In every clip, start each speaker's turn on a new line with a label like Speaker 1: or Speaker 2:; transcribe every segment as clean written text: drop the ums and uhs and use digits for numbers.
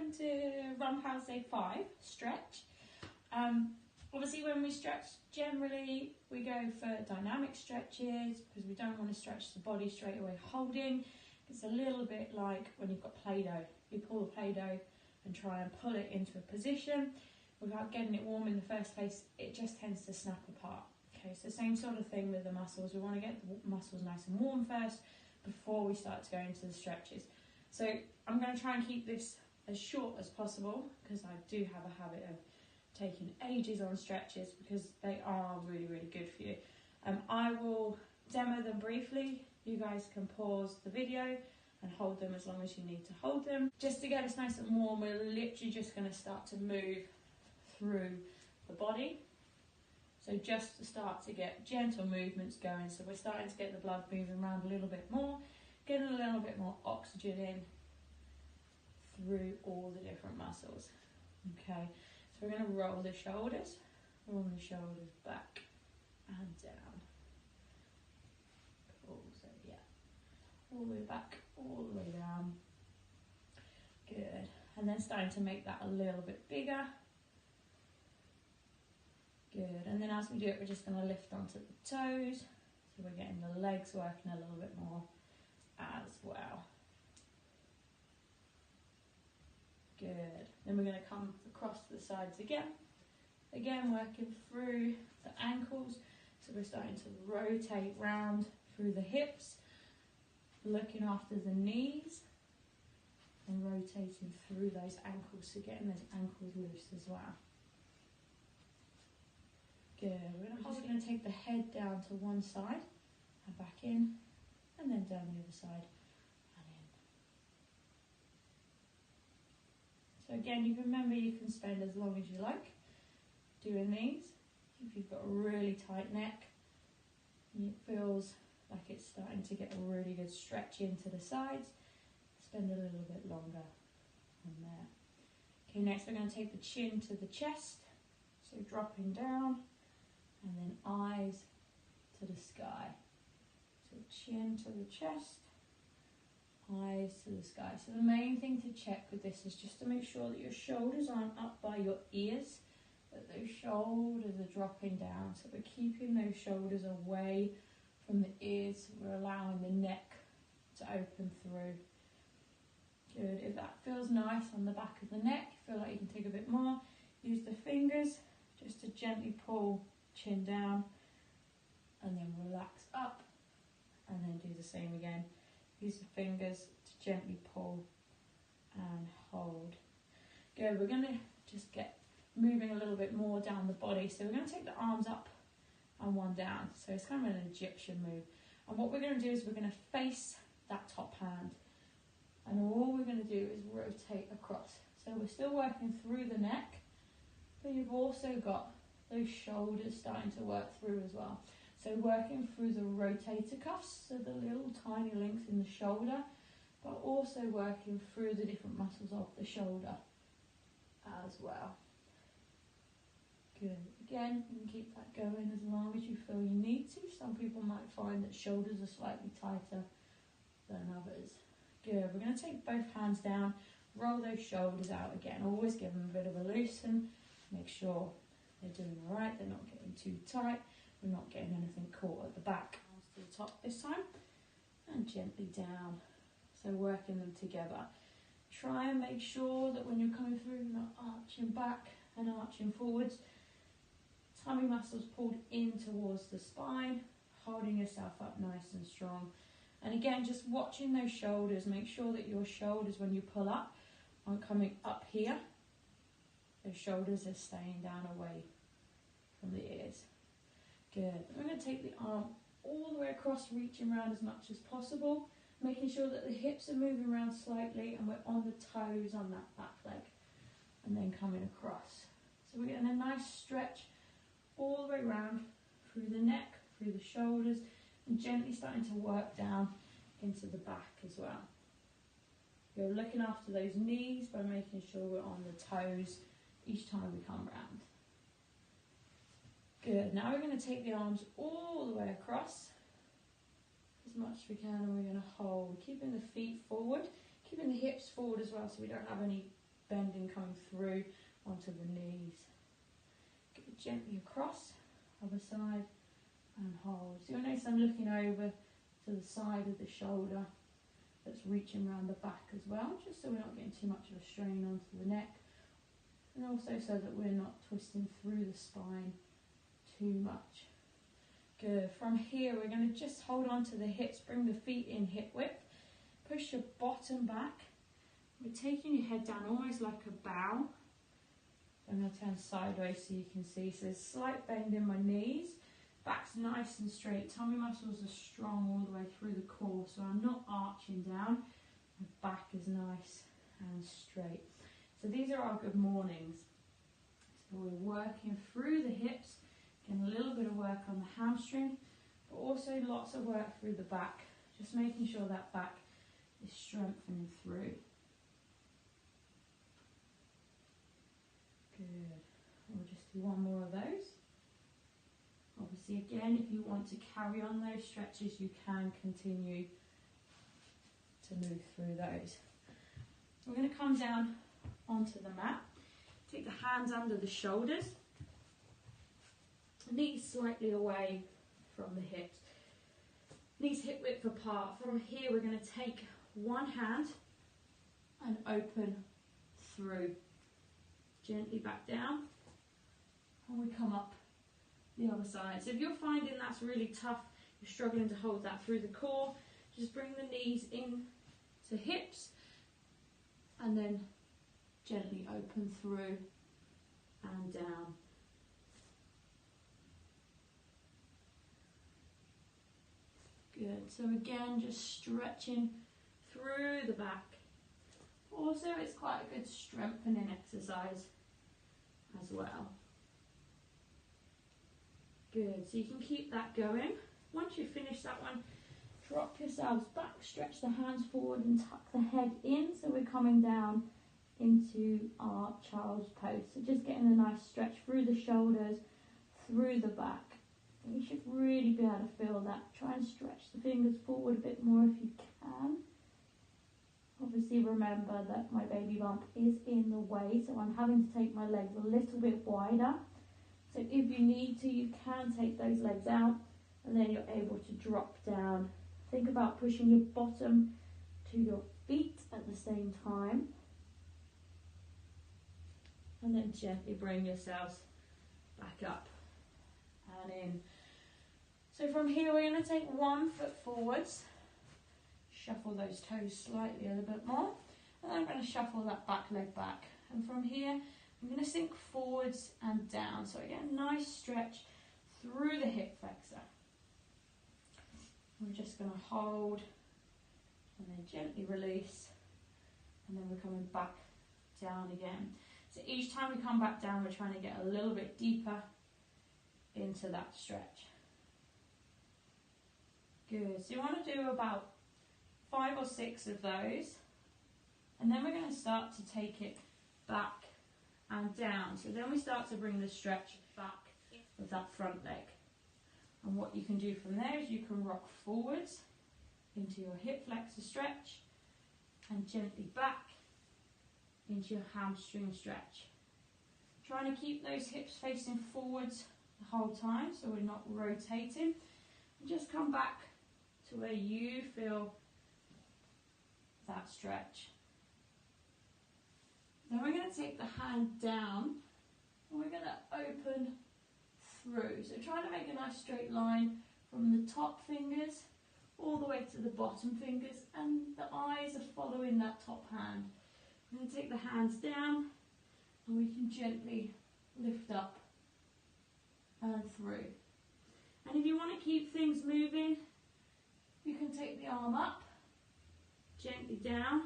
Speaker 1: welcome to RunPals Day 5 stretch. Obviously when we stretch, generally we go for dynamic stretches because we don't want to stretch the body straight away holding. It's a little bit like when you've got Play-Doh. You pull the Play-Doh and try and pull it into a position without getting it warm in the first place, it just tends to snap apart. Okay, so same sort of thing with the muscles. We want to get the muscles nice and warm first before we start to go into the stretches. So I'm going to try and keep this as short as possible because I do have a habit of taking ages on stretches because they are really, really good for you. I will demo them briefly. You guys can pause the video and hold them as long as you need to hold them. Just to get us nice and warm, we're literally just going to start to move through the body. So just to start to get gentle movements going. So we're starting to get the blood moving around a little bit more, getting a little bit more oxygen in through all the different muscles. Okay, so we're going to roll the shoulders back and down. Cool, so yeah, all the way back, all the way down. Good, and then starting to make that a little bit bigger. Good, and then as we do it, we're just going to lift onto the toes. So we're getting the legs working a little bit more as well. Good, then we're going to come across to the sides again. Again, working through the ankles. So we're starting to rotate round through the hips, looking after the knees and rotating through those ankles, so getting those ankles loose as well. Good, we're just going to take the head down to one side and back in, and then down the other side and in. So again, you can remember you can spend as long as you like doing these. If you've got a really tight neck and it feels like it's starting to get a really good stretch into the sides, spend a little bit longer on there. Okay, next we're going to take the chin to the chest, so dropping down. And then eyes to the sky. So chin to the chest, eyes to the sky. So the main thing to check with this is just to make sure that your shoulders aren't up by your ears, that those shoulders are dropping down. So we're keeping those shoulders away from the ears. We're allowing the neck to open through. Good. If that feels nice on the back of the neck, feel like you can take a bit more, use the fingers just to gently pull chin down and then relax up, and then do the same again. Use the fingers to gently pull and hold. Good, we're going to just get moving a little bit more down the body. So we're going to take the arms up and one down. So it's kind of an Egyptian move. And what we're going to do is we're going to face that top hand. And all we're going to do is rotate across. So we're still working through the neck, but you've also got those shoulders starting to work through as well. So working through the rotator cuffs, so the little tiny links in the shoulder, but also working through the different muscles of the shoulder as well. Good. Again, you can keep that going as long as you feel you need to. Some people might find that shoulders are slightly tighter than others. Good. We're going to take both hands down, roll those shoulders out again. Always give them a bit of a loosen. Make sure they're doing all right, they're not getting too tight, we're not getting anything caught at the back. Arms to the top this time, and gently down. So working them together. Try and make sure that when you're coming through, you're not arching back and arching forwards. Tummy muscles pulled in towards the spine, holding yourself up nice and strong. And again, just watching those shoulders, make sure that your shoulders, when you pull up, aren't coming up here. Those shoulders are staying down away from the ears. Good. We're going to take the arm all the way across, reaching around as much as possible, making sure that the hips are moving around slightly and we're on the toes on that back leg, and then coming across. So we're getting a nice stretch all the way around through the neck, through the shoulders, and gently starting to work down into the back as well. You're looking after those knees by making sure we're on the toes each time we come round. Good, now we're going to take the arms all the way across as much as we can, and we're going to hold, keeping the feet forward, keeping the hips forward as well so we don't have any bending coming through onto the knees. Get it gently across, other side, and hold. So you'll notice I'm looking over to the side of the shoulder that's reaching around the back as well, just so we're not getting too much of a strain onto the neck, and also so that we're not twisting through the spine too much. Good. From here we're going to just hold on to the hips, bring the feet in hip width, push your bottom back. We're taking your head down almost like a bow. I'm going to turn sideways so you can see. So there's a slight bend in my knees. Back's nice and straight. Tummy muscles are strong all the way through the core, so I'm not arching down. My back is nice and straight. So these are our good mornings. So we're working through the hips, getting a little bit of work on the hamstring, but also lots of work through the back. Just making sure that back is strengthening through. Good. We'll just do one more of those. Obviously, again, if you want to carry on those stretches, you can continue to move through those. We're going to come down onto the mat. Take the hands under the shoulders. Knees slightly away from the hips. Knees hip width apart. From here, we're going to take one hand and open through. Gently back down, and we come up the other side. So if you're finding that's really tough, you're struggling to hold that through the core, just bring the knees in to hips and then gently open through and down. Good. So again, just stretching through the back. Also, it's quite a good strengthening exercise as well. Good, so you can keep that going. Once you finish that one, drop yourselves back, stretch the hands forward and tuck the head in, so we're coming down into our child's pose. So just getting a nice stretch through the shoulders, through the back. And you should really be able to feel that. Try and stretch the fingers forward a bit more if you can. Obviously remember that my baby bump is in the way, so I'm having to take my legs a little bit wider. So if you need to, you can take those legs out and then you're able to drop down. Think about pushing your bottom to your feet at the same time. And then gently bring yourselves back up and in. So from here we're going to take 1 foot forwards. Shuffle those toes slightly a little bit more, and I'm going to shuffle that back leg back, and from here I'm going to sink forwards and down. So again, nice stretch through the hip flexor. We're just going to hold and then gently release, and then we're coming back down again. So each time we come back down, we're trying to get a little bit deeper into that stretch. Good. So you want to do about 5 or 6 of those, and then we're going to start to take it back and down. So then we start to bring the stretch back with that front leg. And what you can do from there is you can rock forwards into your hip flexor stretch and gently back into your hamstring stretch. Trying to keep those hips facing forwards the whole time so we're not rotating. And just come back to where you feel that stretch. Then we're going to take the hand down and we're going to open through. So try to make a nice straight line from the top fingers all the way to the bottom fingers, and the eyes are following that top hand. We're going to take the hands down and we can gently lift up and through. And if you want to keep things moving, you can take the arm up, gently down,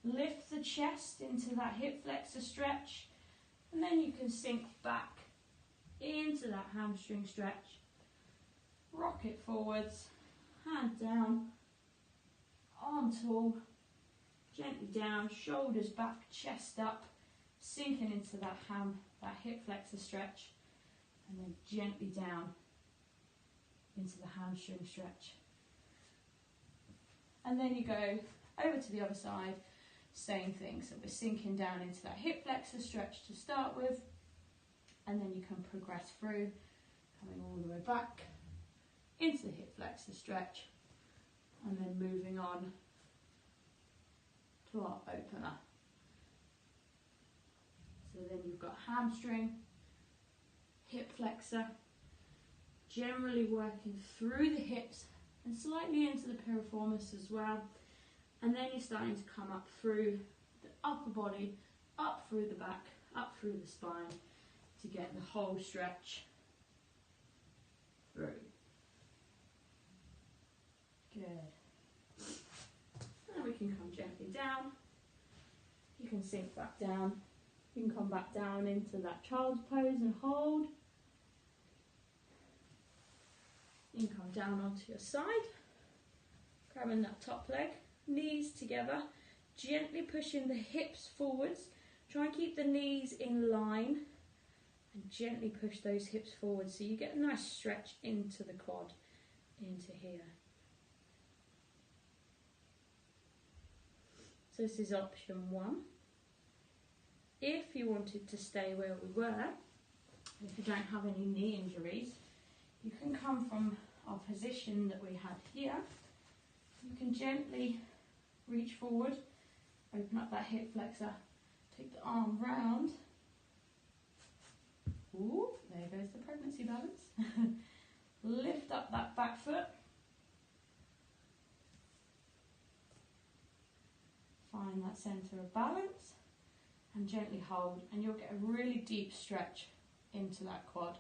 Speaker 1: lift the chest into that hip flexor stretch, and then you can sink back into that hamstring stretch. Rock it forwards, hand down, arm tall, gently down, shoulders back, chest up, sinking into that hip flexor stretch, and then gently down into the hamstring stretch. And then you go over to the other side. same thing. So we're sinking down into that hip flexor stretch to start with, and then you can progress through, coming all the way back into the hip flexor stretch, and then moving on to our opener. So then you've got hamstring, hip flexor, generally working through the hips and slightly into the piriformis as well. And then you're starting to come up through the upper body, up through the back, up through the spine to get the whole stretch through. Good. And we can come gently down. You can sink back down. You can come back down into that child's pose and hold. You can come down onto your side, grabbing that top leg, knees together, gently pushing the hips forwards. Try and keep the knees in line and gently push those hips forward so you get a nice stretch into the quad, into here. So this is option 1. If you wanted to stay where we were, if you don't have any knee injuries, you can come from our position that we had here. You can gently reach forward, open up that hip flexor, take the arm round. Ooh, there goes the pregnancy balance. Lift up that back foot. Find that centre of balance and gently hold, and you'll get a really deep stretch into that quad.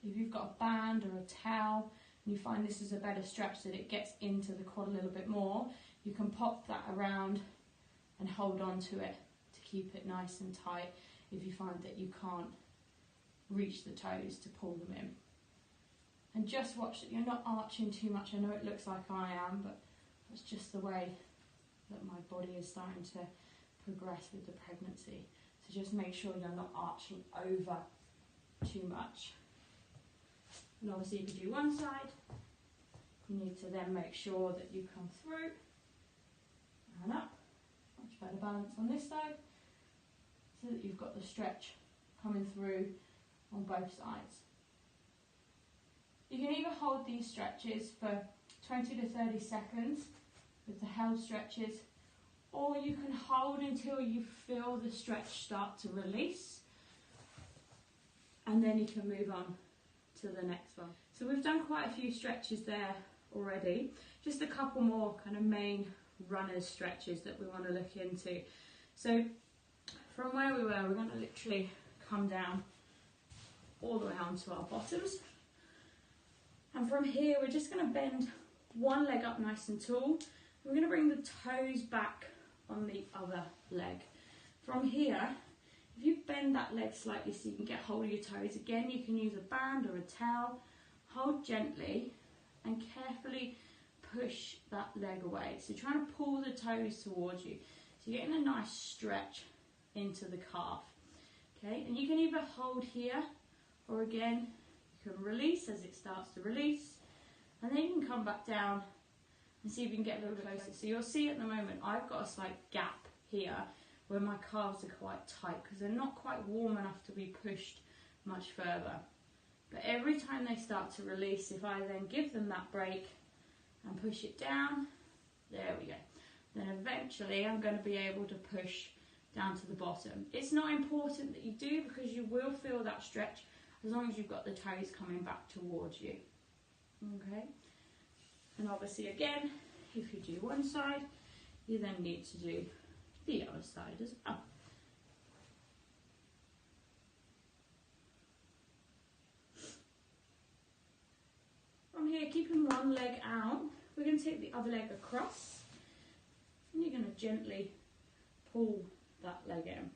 Speaker 1: If you've got a band or a towel and you find this is a better stretch, that it gets into the quad a little bit more, you can pop that around and hold on to it to keep it nice and tight if you find that you can't reach the toes to pull them in. And just watch that you're not arching too much. I know it looks like I am, but that's just the way that my body is starting to progress with the pregnancy. So just make sure you're not arching over too much. And obviously if you do one side, you need to then make sure that you come through and up. Much better balance on this side, so that you've got the stretch coming through on both sides. You can either hold these stretches for 20 to 30 seconds with the held stretches, or you can hold until you feel the stretch start to release, and then you can move on to the next one. So we've done quite a few stretches there already. Just a couple more kind of main runners stretches that we want to look into. So from where we were, we're going to literally come down all the way onto our bottoms. And from here, we're just going to bend one leg up nice and tall. We're going to bring the toes back on the other leg. From here, if you bend that leg slightly so you can get hold of your toes, again, you can use a band or a towel. Hold gently and carefully push that leg away. So you're trying to pull the toes towards you. So you're getting a nice stretch into the calf. Okay, and you can either hold here, or again, you can release as it starts to release. And then you can come back down and see if you can get a little bit closer. So you'll see at the moment, I've got a slight gap here where my calves are quite tight because they're not quite warm enough to be pushed much further. But every time they start to release, if I then give them that break and push it down, there we go. Then eventually I'm going to be able to push down to the bottom. It's not important that you do, because you will feel that stretch as long as you've got the toes coming back towards you. Okay? And obviously again, if you do one side, you then need to do the other side as well. From here, keeping one leg out, we're going to take the other leg across, and you're going to gently pull that leg in.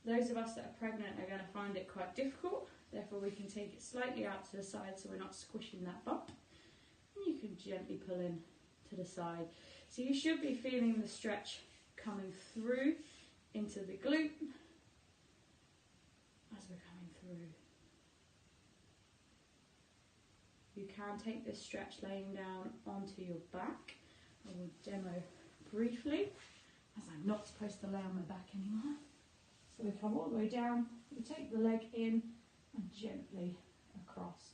Speaker 1: Those of us that are pregnant are going to find it quite difficult, therefore we can take it slightly out to the side so we're not squishing that bump. And you can gently pull in to the side. So you should be feeling the stretch coming through into the glute as we're coming through. You can take this stretch laying down onto your back. I will demo briefly, as I'm not supposed to lay on my back anymore. So we come all the way down, we take the leg in and gently across.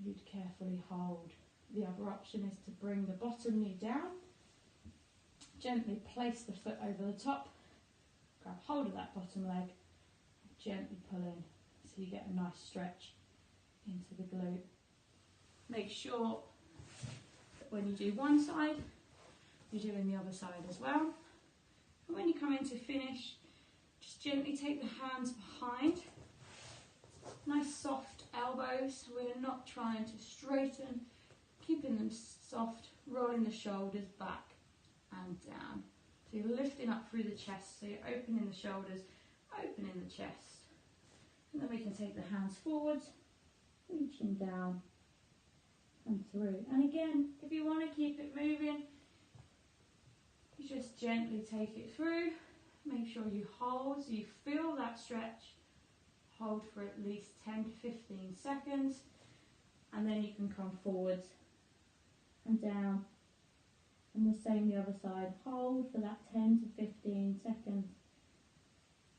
Speaker 1: You'd carefully hold. The other option is to bring the bottom knee down, gently place the foot over the top, grab hold of that bottom leg, gently pull in so you get a nice stretch into the glute. Make sure that when you do one side, you're doing the other side as well. And when you come in to finish, just gently take the hands behind. Nice soft elbows, so we're not trying to straighten, keeping them soft, rolling the shoulders back and down. So you're lifting up through the chest, so you're opening the shoulders, opening the chest. And then we can take the hands forwards, reaching down and through. And again, if you want to keep it moving, you just gently take it through. Make sure you hold, so you feel that stretch. Hold for at least 10 to 15 seconds. And then you can come forwards and down. And the same the other side. Hold for that 10 to 15 seconds.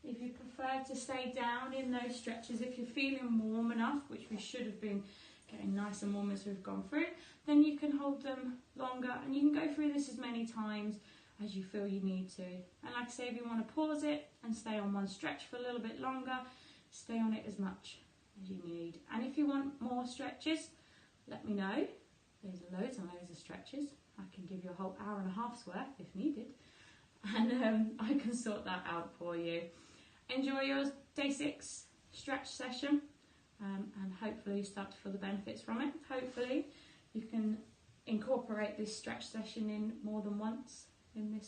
Speaker 1: If you prefer to stay down in those stretches, if you're feeling warm enough, which we should have been getting nice and warm as we've gone through, then you can hold them longer and you can go through this as many times as you feel you need to. And like I say, if you want to pause it and stay on one stretch for a little bit longer, stay on it as much as you need. And if you want more stretches, let me know. There's loads and loads of stretches. I can give you a whole hour and a half's worth if needed. And I can sort that out for you. Enjoy your day 6 stretch session, and hopefully you start to feel the benefits from it. Hopefully you can incorporate this stretch session in more than once in this